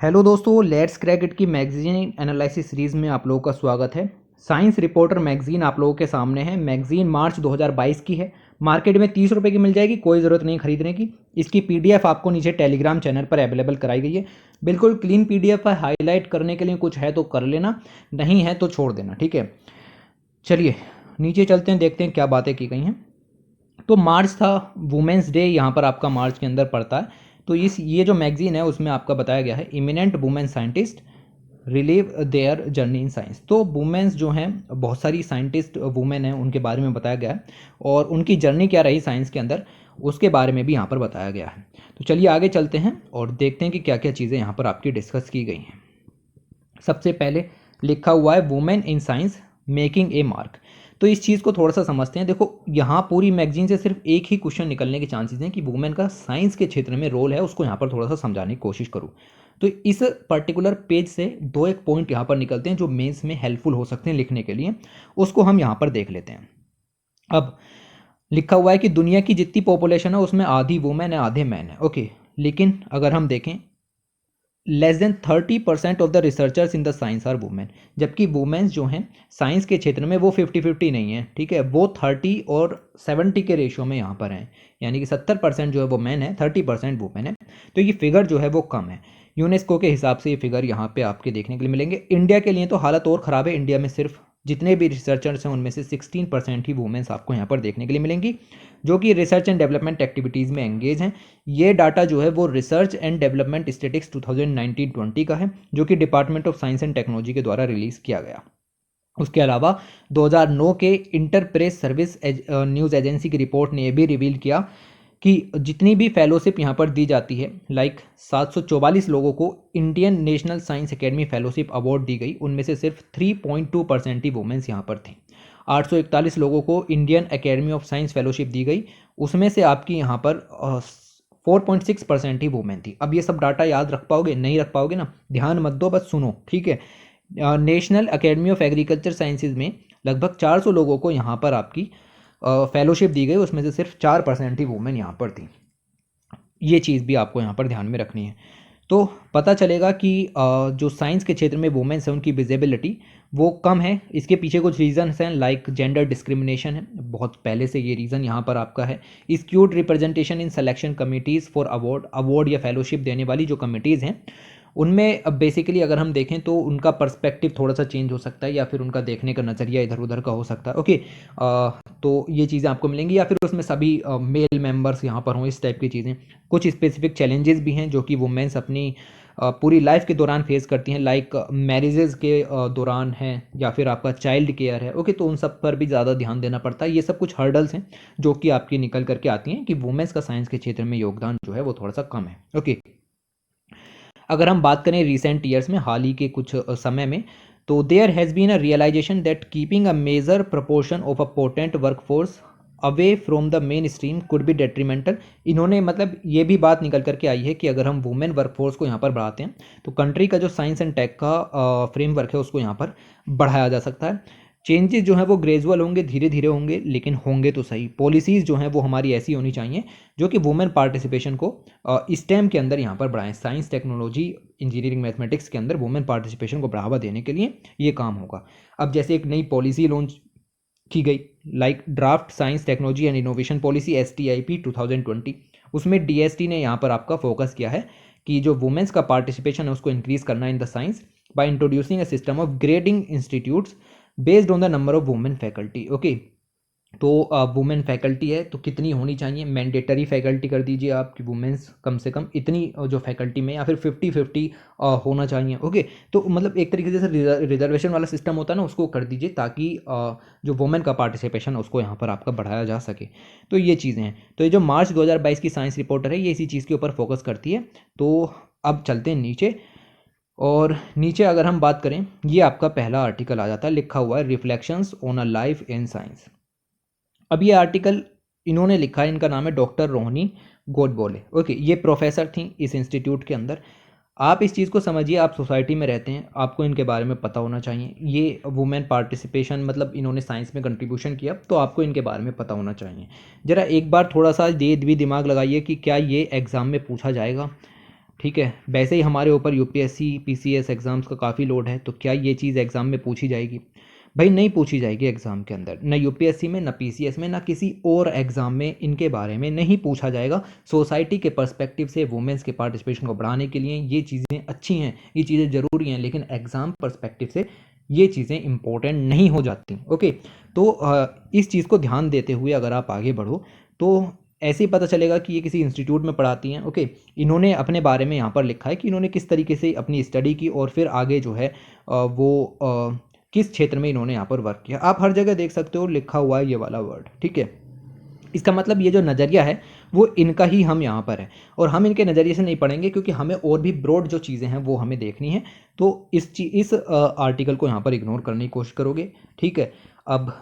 Hello दोस्तों, let's crack it की magazine analysis series में आप लोगों का स्वागत है। साइंस रिपोर्टर मैगजीन आप लोगों के सामने है। मैगजीन मार्च 2022 की है। मार्केट में 30 रुपये की मिल जाएगी, कोई ज़रूरत नहीं खरीदने की। इसकी पीडीएफ आपको नीचे टेलीग्राम चैनल पर अवेलेबल कराई गई है। बिल्कुल क्लीन पीडीएफ है। हाईलाइट करने के लिए कुछ है तो कर लेना, नहीं है तो छोड़ देना, ठीक है। चलिए नीचे चलते हैं, देखते हैं क्या बातें की गई हैं। तो मार्च था, वुमेंस डे यहाँ पर आपका मार्च के अंदर पड़ता है। तो ये जो मैगजीन है उसमें आपका बताया गया है eminent women scientist relive their journey in science. तो वुमेन्स जो हैं, बहुत सारी साइंटिस्ट वुमेन हैं, उनके बारे में बताया गया है और उनकी जर्नी क्या रही साइंस के अंदर, उसके बारे में भी यहाँ पर बताया गया है। तो चलिए आगे चलते हैं और देखते हैं कि क्या क्या चीज़ें यहाँ पर आपकी डिस्कस की गई हैं। सबसे पहले लिखा हुआ है women in science making a mark. तो इस चीज़ को थोड़ा सा समझते हैं। देखो, यहाँ पूरी मैगजीन से सिर्फ एक ही क्वेश्चन निकलने के चांसेस हैं कि वुमेन का साइंस के क्षेत्र में रोल है, उसको यहाँ पर थोड़ा सा समझाने की कोशिश करूँ। तो इस पर्टिकुलर पेज से दो एक पॉइंट यहाँ पर निकलते हैं जो मेंस में हेल्पफुल हो सकते हैं लिखने के लिए, उसको हम यहाँ पर देख लेते हैं। अब लिखा हुआ है कि दुनिया की जितनी पॉपुलेशन है उसमें आधी वुमेन है, आधे मैन है। ओके, लेकिन अगर हम देखें less than 30% of the researchers in the science are women. जबकि वुमेन्स जो हैं साइंस के क्षेत्र में वो 50-50 नहीं है, ठीक है। वो 30 और 70 के रेशियो में यहाँ पर हैं, यानी कि 70% जो है वो मैन है, 30% वुमेन है। तो ये फिगर जो है वो कम है। यूनेस्को के हिसाब से ये फिगर यहाँ पे आपके देखने के लिए मिलेंगे। इंडिया के लिए तो हालत और ख़राब है। इंडिया में सिर्फ जितने भी रिसर्चर्स हैं उनमें से 16% ही वुमेन्स आपको यहाँ पर देखने के लिए मिलेंगी जो कि रिसर्च एंड डेवलपमेंट एक्टिविटीज़ में एंगेज हैं। ये डाटा जो है वो रिसर्च एंड डेवलपमेंट स्टेटिक्स 2019-20 का है, जो कि department of science and technology के द्वारा रिलीज़ किया गया। उसके अलावा 2009 के enter press service news agency की रिपोर्ट ने यह भी रिवील किया कि जितनी भी फेलोशिप यहाँ पर दी जाती है, लाइक 744 लोगों को Indian National Science Academy fellowship award दी गई, उनमें से सिर्फ 3.2% ही वुमेन्स यहाँ पर थी। 841 लोगों को Indian Academy of Science fellowship दी गई, उसमें से आपकी यहाँ पर 4.6% ही वुमेन थी। अब ये सब डाटा याद रख पाओगे? नहीं रख पाओगे ना, ध्यान मत दो, बस सुनो, ठीक है। National academy of agriculture sciences में लगभग 400 लोगों को यहाँ पर आपकी फेलोशिप दी गई, उसमें से सिर्फ 4% ही वुमेन यहाँ पर थी। ये चीज़ भी आपको यहाँ पर ध्यान में रखनी है। तो पता चलेगा कि जो साइंस के क्षेत्र में वुमेन्स हैं उनकी विजिबिलिटी वो कम है। इसके पीछे कुछ रीजंस हैं, लाइक जेंडर डिस्क्रिमिनेशन है, बहुत पहले से ये रीज़न यहाँ पर आपका है। Skewed representation in selection committees for award या फेलोशिप देने वाली जो कमिटीज़ हैं उनमें अब बेसिकली अगर हम देखें तो उनका पर्सपेक्टिव थोड़ा सा चेंज हो सकता है, या फिर उनका देखने का नज़रिया इधर उधर का हो सकता है। ओके, तो ये चीज़ें आपको मिलेंगी, या फिर उसमें सभी मेल मेंबर्स यहाँ पर हों, इस टाइप की चीज़ें। कुछ स्पेसिफिक चैलेंजेस भी हैं जो कि वुमेन्स अपनी पूरी लाइफ के दौरान फेस करती हैं, लाइक मैरिजेस के दौरान है, या फिर आपका चाइल्ड केयर है। ओके, तो उन सब पर भी ज़्यादा ध्यान देना पड़ता है। ये सब कुछ हर्डल्स हैं जो कि आपकी निकल करके आती हैं कि वुमेन्स का साइंस के क्षेत्र में योगदान जो है वो थोड़ा सा कम है। ओके, अगर हम बात करें रिसेंट ईयर्स में, हाल ही के कुछ समय में, तो there has been a realisation that keeping a major proportion of a potent workforce away from the main stream could be detrimental. इन्होंने मतलब ये भी बात निकल करके आई है कि अगर हम वुमेन वर्कफोर्स को यहाँ पर बढ़ाते हैं तो कंट्री का जो साइंस एंड टेक का फ्रेमवर्क है उसको यहाँ पर बढ़ाया जा सकता है। चेंजेस जो हैं वो ग्रेजुअल होंगे, धीरे धीरे होंगे, लेकिन होंगे तो सही। पॉलिसीज़ जो हैं वो हमारी ऐसी होनी चाहिए जो कि वुमेन पार्टिसिपेशन को स्टेम के अंदर यहाँ पर बढ़ाएं। साइंस, टेक्नोलॉजी, इंजीनियरिंग, मैथमेटिक्स के अंदर वुमेन पार्टिसिपेशन को बढ़ावा देने के लिए ये काम होगा। अब जैसे एक नई पॉलिसी लॉन्च की गई, like draft science technology and innovation policy STIP 2020, उसमें DST ने यहाँ पर आपका फोकस किया है कि जो वुमेन्स का पार्टिसिपेशन है उसको इंक्रीज करना इन the science by introducing a system of grading institutes based on the number of women faculty. Okay, तो वुमेन फैकल्टी है तो कितनी होनी चाहिए, मैंडेटरी फैकल्टी कर दीजिए आप कि वुमेन्स कम से कम इतनी जो फैकल्टी में, या फिर 50-50 होना चाहिए। ओके, तो मतलब एक तरीके से रिजर्वेशन वाला सिस्टम होता है ना, उसको कर दीजिए ताकि जो वुमेन का पार्टिसिपेशन है उसको यहाँ पर आपका बढ़ाया जा सके। तो ये चीज़ें हैं। तो ये जो मार्च 2022 की साइंस रिपोर्टर है ये इसी चीज़ के ऊपर फोकस करती है। तो अब चलते हैं नीचे, और नीचे अगर हम बात करें, ये आपका पहला आर्टिकल आ जाता है, लिखा हुआ है reflections on a life in science. अब ये आर्टिकल इन्होंने लिखा है, इनका नाम है डॉक्टर रोहिणी गोडबोले। ओके, ये प्रोफेसर थी इस इंस्टीट्यूट के अंदर। आप इस चीज़ को समझिए, आप सोसाइटी में रहते हैं, आपको इनके बारे में पता होना चाहिए। ये वुमेन पार्टिसिपेशन मतलब इन्होंने साइंस में कंट्रीब्यूशन किया, तो आपको इनके बारे में पता होना चाहिए। ज़रा एक बार थोड़ा सा ये भी दिमाग लगाइए कि क्या ये एग्ज़ाम में पूछा जाएगा। ठीक है। वैसे ही हमारे ऊपर यूपीएससी पीसीएस एग्ज़ाम्स का काफ़ी लोड है, तो क्या ये चीज़ एग्ज़ाम में पूछी जाएगी? भाई नहीं पूछी जाएगी एग्ज़ाम के अंदर, ना यूपीएससी में, ना पीसीएस में, ना किसी और एग्ज़ाम में इनके बारे में नहीं पूछा जाएगा। सोसाइटी के पर्सपेक्टिव से वुमेन्स के पार्टिसिपेशन को बढ़ाने के लिए ये चीज़ें अच्छी हैं, ये चीज़ें ज़रूरी हैं, लेकिन एग्ज़ाम पर्सपेक्टिव से ये चीज़ें इंपॉर्टेंट नहीं हो जाती। ओके, तो इस चीज़ को ध्यान देते हुए अगर आप आगे बढ़ो तो ऐसे ही पता चलेगा कि ये किसी इंस्टीट्यूट में पढ़ाती हैं। ओके, इन्होंने अपने बारे में यहाँ पर लिखा है कि इन्होंने किस तरीके से अपनी स्टडी की और फिर आगे जो है किस क्षेत्र में इन्होंने यहाँ पर वर्क किया। आप हर जगह देख सकते हो लिखा हुआ है ये वाला वर्ड, ठीक है। इसका मतलब ये जो नज़रिया है वो इनका ही हम यहाँ पर है, और हम इनके नज़रिए से नहीं पढ़ेंगे क्योंकि हमें और भी ब्रॉड जो चीज़ें हैं वो हमें देखनी है। तो इस आर्टिकल को यहाँ पर इग्नोर करने की कोशिश करोगे, ठीक है। अब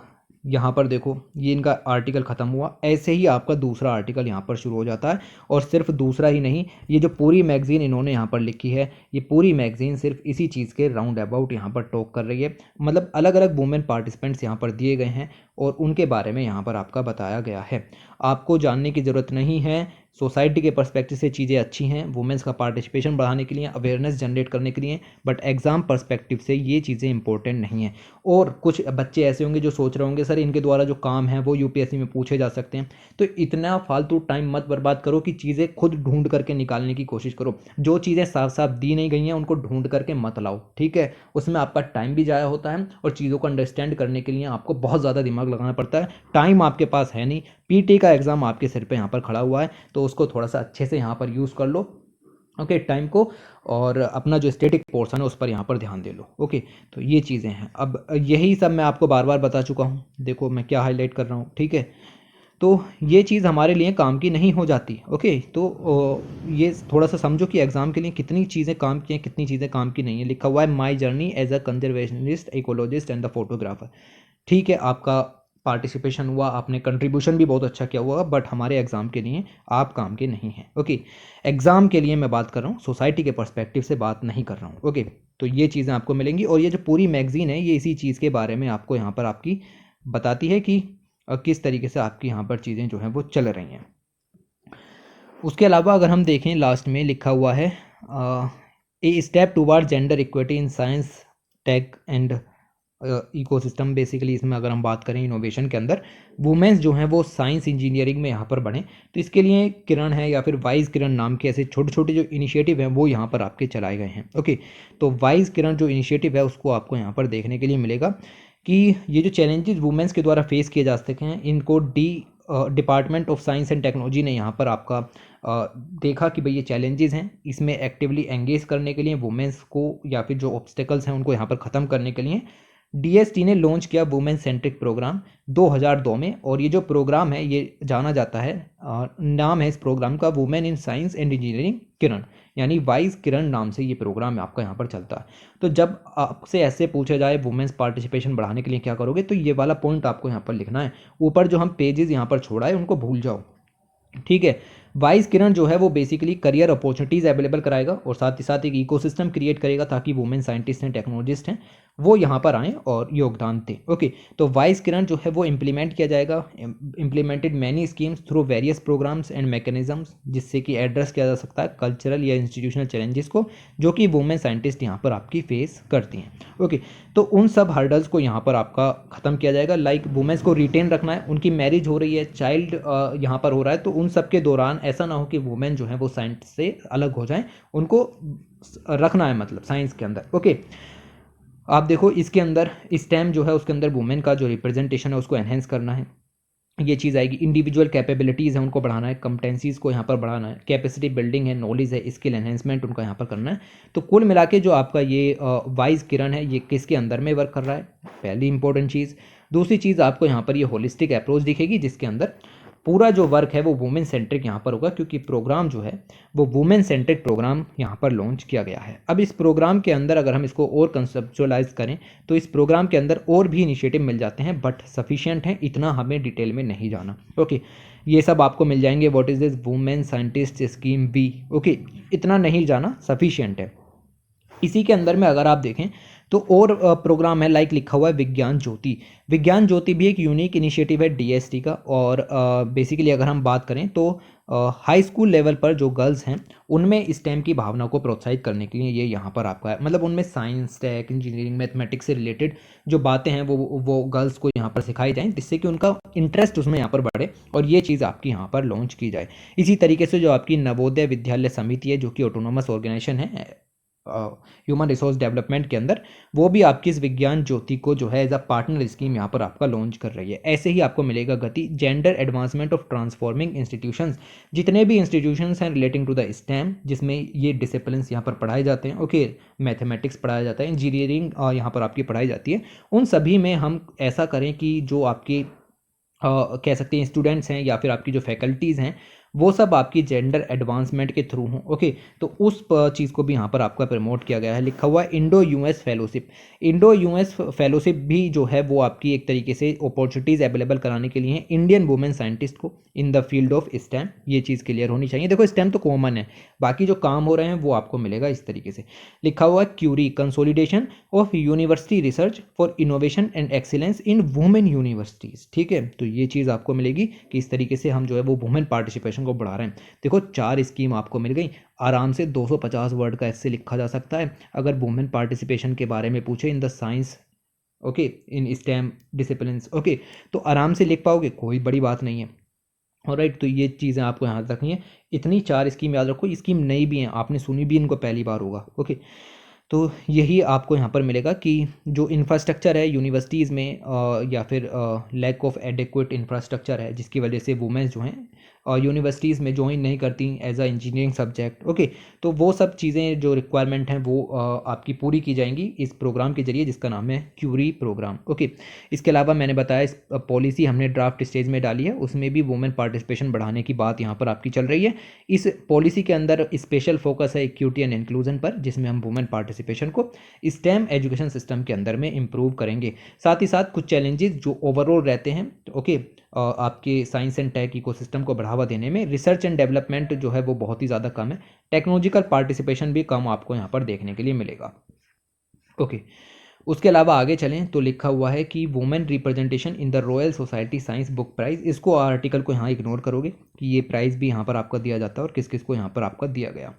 यहाँ पर देखो ये इनका आर्टिकल ख़त्म हुआ, ऐसे ही आपका दूसरा आर्टिकल यहाँ पर शुरू हो जाता है। और सिर्फ दूसरा ही नहीं, ये जो पूरी मैगज़ीन इन्होंने यहाँ पर लिखी है, ये पूरी मैगज़ीन सिर्फ इसी चीज़ के राउंड अबाउट यहाँ पर टॉक कर रही है। मतलब अलग अलग वुमेन पार्टिसिपेंट्स यहाँ पर दिए गए हैं और उनके बारे में यहाँ पर आपका बताया गया है। आपको जानने की ज़रूरत नहीं है, सोसाइटी के पर्सपेक्टिव से चीज़ें अच्छी हैं, वुमेन्स का पार्टिसिपेशन बढ़ाने के लिए, अवेयरनेस जनरेट करने के लिए, बट एग्ज़ाम पर्सपेक्टिव से ये चीज़ें इंपॉर्टेंट नहीं हैं। और कुछ बच्चे ऐसे होंगे जो सोच रहे होंगे सर इनके द्वारा जो काम है वो यूपीएससी में पूछे जा सकते हैं। तो इतना फालतू टाइम मत बर्बाद करो कि चीज़ें खुद ढूंढ करके निकालने की कोशिश करो। जो चीज़ें साफ साफ दी नहीं गई हैं उनको ढूंढ करके मत लाओ, ठीक है। उसमें आपका टाइम भी ज़ाया होता है और चीज़ों को अंडरस्टैंड करने के लिए आपको बहुत ज़्यादा दिमाग लगाना पड़ता है। टाइम आपके पास है नहीं, पीटी का एग्ज़ाम आपके सिर पे यहाँ पर खड़ा हुआ है, तो उसको थोड़ा सा अच्छे से यहाँ पर यूज़ कर लो, ओके, टाइम को, और अपना जो स्टैटिक पोर्शन है उस पर यहाँ पर ध्यान दे लो। ओके, तो ये चीज़ें हैं। अब यही सब मैं आपको बार बार बता चुका हूँ, देखो मैं क्या हाईलाइट कर रहा हूँ, ठीक है। तो ये चीज़ हमारे लिए काम की नहीं हो जाती। ओके, तो ये थोड़ा सा समझो कि एग्ज़ाम के लिए कितनी चीज़ें काम की हैं, कितनी चीज़ें काम की नहीं है। लिखा हुआ है my journey as a conservationist, ecologist and the photographer, ठीक है। आपका पार्टिसिपेशन हुआ, आपने कंट्रीब्यूशन भी बहुत अच्छा किया हुआ, बट हमारे एग्ज़ाम के लिए आप काम के नहीं हैं। ओके, एग्ज़ाम के लिए मैं बात कर रहा हूँ, सोसाइटी के पर्सपेक्टिव से बात नहीं कर रहा हूँ। ओके, तो ये चीज़ें आपको मिलेंगी, और ये जो पूरी मैगज़ीन है ये इसी चीज़ के बारे में आपको यहाँ पर आपकी बताती है कि किस तरीके से आपकी यहाँ पर चीज़ें जो हैं वो चल रही हैं। उसके अलावा अगर हम देखें, लास्ट में लिखा हुआ है a step toward gender equity in science tech and ecosystem. Basically इसमें अगर हम बात करें इनोवेशन के अंदर वुमेन्स जो हैं वो साइंस इंजीनियरिंग में यहाँ पर बढ़ें, तो इसके लिए किरण है या फिर वाइज किरण नाम के ऐसे छोटे छोटे जो इनिशिएटिव हैं वो यहाँ पर आपके चलाए गए हैं। ओके, तो वाइज किरण जो इनिशिएटिव है उसको आपको यहाँ पर देखने के लिए मिलेगा कि ये जो चैलेंजेस वुमेन्स के द्वारा फेस किए जा सकते हैं इनको department of science and technology ने यहाँ पर आपका देखा कि भाई ये चैलेंजेस हैं, इसमें एक्टिवली एंगेज करने के लिए वुमेन्स को या फिर जो ऑब्स्टेकल्स हैं उनको यहाँ पर ख़त्म करने के लिए डीएसटी ने लॉन्च किया वुमेन सेंट्रिक प्रोग्राम 2002 में। और ये जो प्रोग्राम है ये जाना जाता है, नाम है इस प्रोग्राम का women in science and engineering Kiran, यानी वाइज किरण नाम से ये प्रोग्राम आपका यहाँ पर चलता है। तो जब आपसे ऐसे पूछा जाए वुमेन्स पार्टिसिपेशन बढ़ाने के लिए क्या करोगे, तो ये वाला पॉइंट आपको यहाँ पर लिखना है। ऊपर जो हम पेजेस यहाँ पर छोड़ा है उनको भूल जाओ, ठीक है। वाइस किरण जो है वो बेसिकली करियर अपॉर्चुनिटीज़ अवेलेबल कराएगा और साथ ही साथ एक इकोसिस्टम क्रिएट करेगा ताकि वुमेन साइंटिस्ट एंड टेक्नोलॉजिस्ट हैं वो यहाँ पर आएँ और योगदान दें। ओके, तो वाइस किरण जो है वो इम्प्लीमेंट किया जाएगा, implemented many schemes through various programmes and mechanisms, जिससे कि एड्रेस किया जा सकता है कल्चरल या इंस्टीट्यूशनल चैलेंजेस को जो कि वुमेन साइंटिस्ट यहाँ पर आपकी फेस करती हैं। ओके, तो उन सब हर्डल्स को यहाँ पर आपका ख़त्म किया जाएगा। लाइक वुमेन्स को रिटेन रखना है, उनकी मैरिज हो रही है, चाइल्ड यहाँ पर हो रहा है, तो उन सब के दौरान ऐसा ना हो कि वुमेन जो है वो साइंस से अलग हो जाएं, उनको रखना है मतलब साइंस के अंदर। ओके, आप देखो इसके अंदर स्टेम जो है उसके अंदर वुमेन का जो रिप्रेजेंटेशन है उसको एनहेंस करना है, ये चीज़ आएगी। इंडिविजुअल कैपेबिलिटीज़ हैं उनको बढ़ाना है, कंपटेंसीज़ को यहाँ पर बढ़ाना है, कैपेसिटी बिल्डिंग है, नॉलेज है, स्किल एनहेंसमेंट उनका यहाँ पर करना है। तो कुल मिला के जो आपका ये वाइज किरण है ये किसके अंदर में वर्क कर रहा है, पहली इंपॉर्टेंट चीज़। दूसरी चीज़ आपको यहाँ पर ये होलिस्टिक अप्रोच दिखेगी जिसके अंदर पूरा जो वर्क है वो वुमेन सेंट्रिक यहाँ पर होगा, क्योंकि प्रोग्राम जो है वो वुमेन सेंट्रिक प्रोग्राम यहाँ पर लॉन्च किया गया है। अब इस प्रोग्राम के अंदर अगर हम इसको और कंसेप्चुअलाइज करें तो इस प्रोग्राम के अंदर और भी इनिशिएटिव मिल जाते हैं, बट सफिशिएंट हैं, इतना हमें डिटेल में नहीं जाना। ओके, ये सब आपको मिल जाएंगे, what is this women scientist scheme B. Okay, इतना नहीं जाना, सफिशिएंट है। इसी के अंदर में अगर आप देखें तो और प्रोग्राम है, लाइक लिखा हुआ है विज्ञान ज्योति। विज्ञान ज्योति भी एक यूनिक इनिशिएटिव है डीएसटी का, और बेसिकली अगर हम बात करें तो हाई स्कूल लेवल पर जो गर्ल्स हैं उनमें स्टेम की भावना को प्रोत्साहित करने के लिए ये यहाँ पर आपका है, मतलब उनमें साइंस, टेक, इंजीनियरिंग, मैथमेटिक्स से रिलेटेड जो बातें हैं वो गर्ल्स को यहाँ पर सिखाई जाएँ, जिससे कि उनका इंटरेस्ट उसमें यहाँ पर बढ़े और ये चीज़ आपकी यहाँ पर लॉन्च की जाए। इसी तरीके से जो आपकी नवोदय विद्यालय समिति है, जो कि ऑटोनोमस ऑर्गेनाइजेशन है ह्यूमन रिसोर्स डेवलपमेंट के अंदर, वो भी आपकी इस विज्ञान ज्योति को जो है एज अ पार्टनर स्कीम यहाँ पर आपका लॉन्च कर रही है। ऐसे ही आपको मिलेगा गति gender advancement of transforming institutions, जितने भी इंस्टीट्यूशंस हैं रिलेटिंग टू द स्टेम, जिसमें ये डिसिप्लिन्स यहाँ पर पढ़ाए जाते हैं, ओके, मैथमेटिक्स पढ़ाया जाता है, इंजीनियरिंग यहाँ पर आपकी पढ़ाई जाती है, उन सभी में हम ऐसा करें कि जो आपकी कह सकते हैं स्टूडेंट्स हैं या फिर आपकी जो फैकल्टीज़ हैं वो सब आपकी जेंडर एडवांसमेंट के थ्रू हों, ओके। तो उस चीज़ को भी यहाँ पर आपका प्रमोट किया गया है। लिखा हुआ है Indo US fellowship. Indo US fellowship भी जो है वो आपकी एक तरीके से अपॉर्चुनिटीज़ अवेलेबल कराने के लिए इंडियन वुमेन साइंटिस्ट को in the field of stem. ये चीज़ क्लियर होनी चाहिए। देखो स्टेम तो कॉमन है, बाकी जो काम हो रहे हैं वो आपको मिलेगा इस तरीके से। लिखा हुआ है CURIE consolidation of university research for innovation and excellence in women universities, ठीक है। तो ये चीज़ आपको मिलेगी कि इस तरीके से हम जो है वो वुमेन पार्टिसिपेशन को बढ़ा रहे हैं। देखो 4 स्कीम आपको मिल गई, आराम से 250 वर्ड का ऐसे लिखा जा सकता है अगर वुमेन पार्टिसिपेशन के बारे में पूछे इन the science, okay, in stem disciplines, okay, तो आराम से लिख पाओगे, कोई बड़ी बात नहीं है। ऑलराइट, तो ये चीज़ें आपको यहाँ रखनी है। इतनी 4 स्कीम याद रखो, स्कीम नई भी हैं, आपने सुनी भी इनको पहली बार होगा, ओके। तो यही आपको यहाँ पर मिलेगा कि जो इंफ्रास्ट्रक्चर है यूनिवर्सिटीज़ में या फिर लैक ऑफ एडिक्वेट इंफ्रास्ट्रक्चर है, जिसकी वजह से वुमेन्स जो हैं यूनिवर्सिटीज़ में ज्वाइन नहीं करती as a engineering subject, okay. तो वो सब चीज़ें जो रिक्वायरमेंट हैं वो आपकी पूरी की जाएंगी इस प्रोग्राम के जरिए, जिसका नाम है क्यूरी प्रोग्राम, ओके। इसके अलावा मैंने बताया इस पॉलिसी हमने ड्राफ्ट स्टेज में डाली है, उसमें भी वुमेन पार्टिसिपेशन बढ़ाने की बात यहाँ पर आपकी चल रही है। इस पॉलिसी के अंदर स्पेशल फोकस है इक्विटी एंड इंक्लूजन पर, जिसमें हम वुमेन पार्टिसिपेशन को स्टेम एजुकेशन सिस्टम के अंदर में इम्प्रूव करेंगे। साथ ही साथ कुछ चैलेंजेस जो ओवरऑल रहते हैं, ओके, आपके साइंस एंड टेक इकोसिस्टम को बढ़ावा देने में रिसर्च एंड डेवलपमेंट जो है वो बहुत ही ज़्यादा कम है, टेक्नोलॉजिकल पार्टिसिपेशन भी कम आपको यहाँ पर देखने के लिए मिलेगा, ओके। उसके अलावा आगे चलें तो लिखा हुआ है कि women representation in the Royal Society science book prize. इसको आर्टिकल को यहाँ इग्नोर करोगे कि ये प्राइज़ भी यहाँ पर आपका दिया जाता है और किस किस को यहाँ पर आपका दिया गया।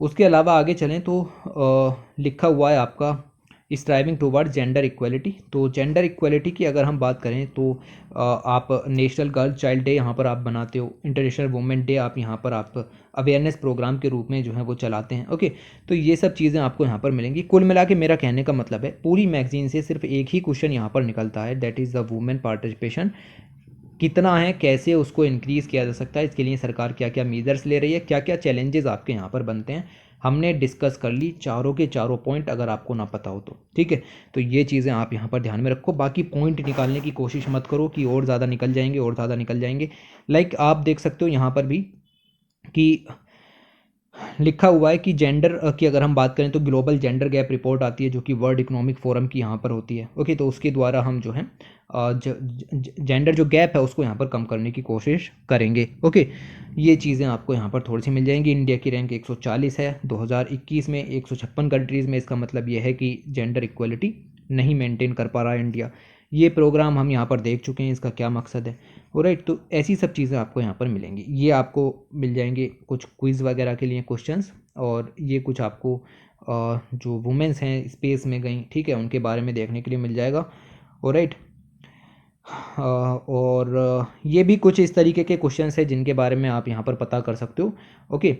उसके अलावा आगे चलें तो लिखा हुआ है आपका स्ट्राइविंग टूवर्ड जेंडर इक्वलिटी। तो जेंडर इक्वलिटी की अगर हम बात करें तो आप नेशनल गर्ल चाइल्ड डे यहाँ पर आप बनाते हो, इंटरनेशनल वुमेन डे आप यहाँ पर आप अवेयरनेस प्रोग्राम के रूप में जो है वो चलाते हैं, ओके। तो ये सब चीज़ें आपको यहाँ पर मिलेंगी। कुल मिला के मेरा कहने का मतलब है पूरी मैगजीन से सिर्फ एक ही क्वेश्चन यहाँ पर निकलता है, that is the women participation कितना है, कैसे उसको इंक्रीज़ किया जा सकता है, इसके लिए सरकार क्या क्या मेजर्स ले रही है, क्या क्या चैलेंजेस आपके यहाँ पर बनते हैं, हमने डिस्कस कर ली चारों के चारों पॉइंट, अगर आपको ना पता हो तो, ठीक है। तो ये चीज़ें आप यहाँ पर ध्यान में रखो। बाकी पॉइंट निकालने की कोशिश मत करो कि और ज़्यादा निकल जाएंगे और ज़्यादा निकल जाएंगे। लाइक आप देख सकते हो यहाँ पर भी कि लिखा हुआ है कि जेंडर की अगर हम बात करें तो ग्लोबल जेंडर गैप रिपोर्ट आती है जो कि वर्ल्ड इकोनॉमिक फोरम की यहाँ पर होती है, ओके। तो उसके द्वारा हम जो है जेंडर जो गैप है उसको यहाँ पर कम करने की कोशिश करेंगे, ओके। ये चीज़ें आपको यहाँ पर थोड़ी सी मिल जाएंगी। इंडिया की रैंक 140 है 2021 में 156 कंट्रीज़ में। इसका मतलब ये है कि जेंडर इक्वलिटी नहीं मेंटेन कर पा रहा है इंडिया। ये प्रोग्राम हम यहाँ पर देख चुके हैं, इसका क्या मकसद है, ऑलराइट। तो ऐसी सब चीज़ें आपको यहाँ पर मिलेंगी। ये आपको मिल जाएंगे कुछ क्विज़ वगैरह के लिए क्वेश्चंस, और ये कुछ आपको जो वुमेन्स हैं स्पेस में गई, ठीक है, उनके बारे में देखने के लिए मिल जाएगा, ऑलराइट। और ये भी कुछ इस तरीके के क्वेश्चंस हैं जिनके बारे में आप यहाँ पर पता कर सकते हो, ओके।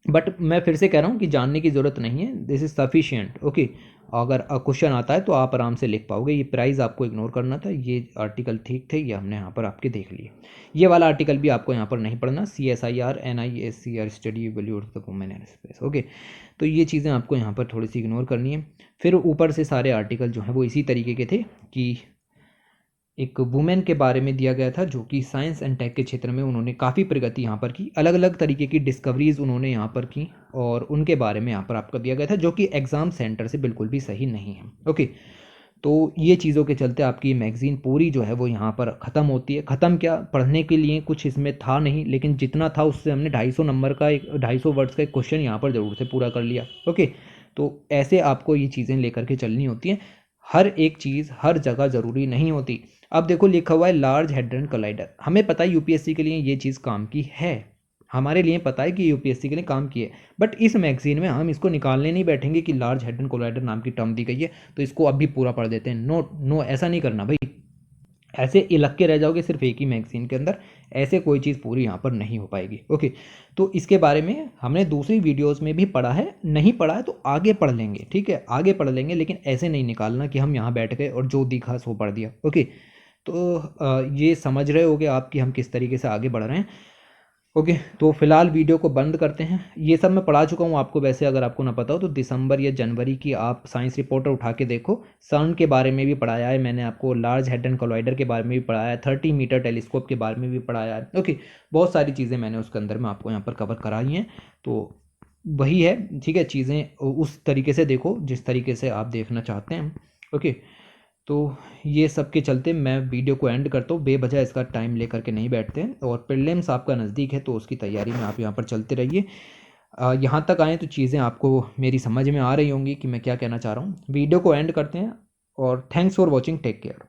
बट मैं फिर से कह रहा हूँ कि जानने की ज़रूरत नहीं है, दिस इज़ सफिशिएंट, ओके। अगर क्वेश्चन आता है तो आप आराम से लिख पाओगे। ये प्राइस आपको इग्नोर करना था, ये आर्टिकल ठीक थे, ये हमने यहाँ पर आपके देख लिए। ये वाला आर्टिकल भी आपको यहाँ पर नहीं पढ़ना, CSIR NISCR study value of the women in space, okay. तो ये चीज़ें आपको यहाँ पर थोड़ी सी इग्नोर करनी है। फिर ऊपर से सारे आर्टिकल जो हैं वो इसी तरीके के थे कि एक वुमेन के बारे में दिया गया था जो कि साइंस एंड टेक के क्षेत्र में उन्होंने काफ़ी प्रगति यहाँ पर की, अलग अलग तरीके की डिस्कवरीज उन्होंने यहाँ पर की, और उनके बारे में यहाँ पर आपका दिया गया था, जो कि एग्ज़ाम सेंटर से बिल्कुल भी सही नहीं है, ओके। तो ये चीज़ों के चलते आपकी मैगज़ीन पूरी जो है वो यहाँ पर ख़त्म होती है। ख़त्म क्या, पढ़ने के लिए कुछ इसमें था नहीं, लेकिन जितना था उससे हमने 250 नंबर का 250 वर्ड्स का एक क्वेश्चन यहाँ पर ज़रूर से पूरा कर लिया, ओके। तो ऐसे आपको ये चीज़ें लेकर के चलनी होती हैं। हर एक चीज़ हर जगह ज़रूरी नहीं होती। अब देखो लिखा हुआ है लार्ज हेड्रन कोलाइडर, हमें पता है यूपीएससी के लिए ये चीज़ काम की है, हमारे लिए पता है कि यूपीएससी के लिए काम की है, बट इस मैगजीन में हम इसको निकालने नहीं बैठेंगे कि लार्ज हेड्रन कोलाइडर नाम की टर्म दी गई है तो इसको अब भी पूरा पढ़ देते हैं। नो नो, ऐसा नहीं करना भाई, ऐसे इलग के रह जाओगे सिर्फ एक ही मैगजीन के अंदर, ऐसे कोई चीज़ पूरी यहाँ पर नहीं हो पाएगी। ओके, तो इसके बारे में हमने दूसरी वीडियोस में भी पढ़ा है, नहीं पढ़ा है तो आगे पढ़ लेंगे, ठीक है, आगे पढ़ लेंगे, लेकिन ऐसे नहीं निकालना कि हम यहाँ बैठ गए और जो दिखा सो पढ़ दिया। ओके, तो ये समझ रहे होगे आप कि हम किस तरीके से आगे बढ़ रहे हैं। ओके, तो फिलहाल वीडियो को बंद करते हैं। ये सब मैं पढ़ा चुका हूँ आपको, वैसे अगर आपको ना पता हो तो दिसंबर या जनवरी की आप साइंस रिपोर्टर उठा के देखो, सन के बारे में भी पढ़ाया है मैंने आपको, लार्ज हेड्रन कोलाइडर के बारे में भी पढ़ाया है, 30 मीटर टेलीस्कोप के बारे में भी पढ़ाया है। ओके, बहुत सारी चीज़ें मैंने उसके अंदर में आपको यहाँ पर कवर कराई हैं, तो वही है, ठीक है, चीज़ें उस तरीके से देखो जिस तरीके से आप देखना चाहते हैं। ओके, तो ये सब के चलते मैं वीडियो को एंड करता हूँ, बेवजह इसका टाइम लेकर के नहीं बैठते हैं, और प्रीलिम्स आपका नज़दीक है तो उसकी तैयारी में आप यहाँ पर चलते रहिए। यहाँ तक आए तो चीज़ें आपको मेरी समझ में आ रही होंगी कि मैं क्या कहना चाह रहा हूँ। वीडियो को एंड करते हैं और thanks for watching, take care.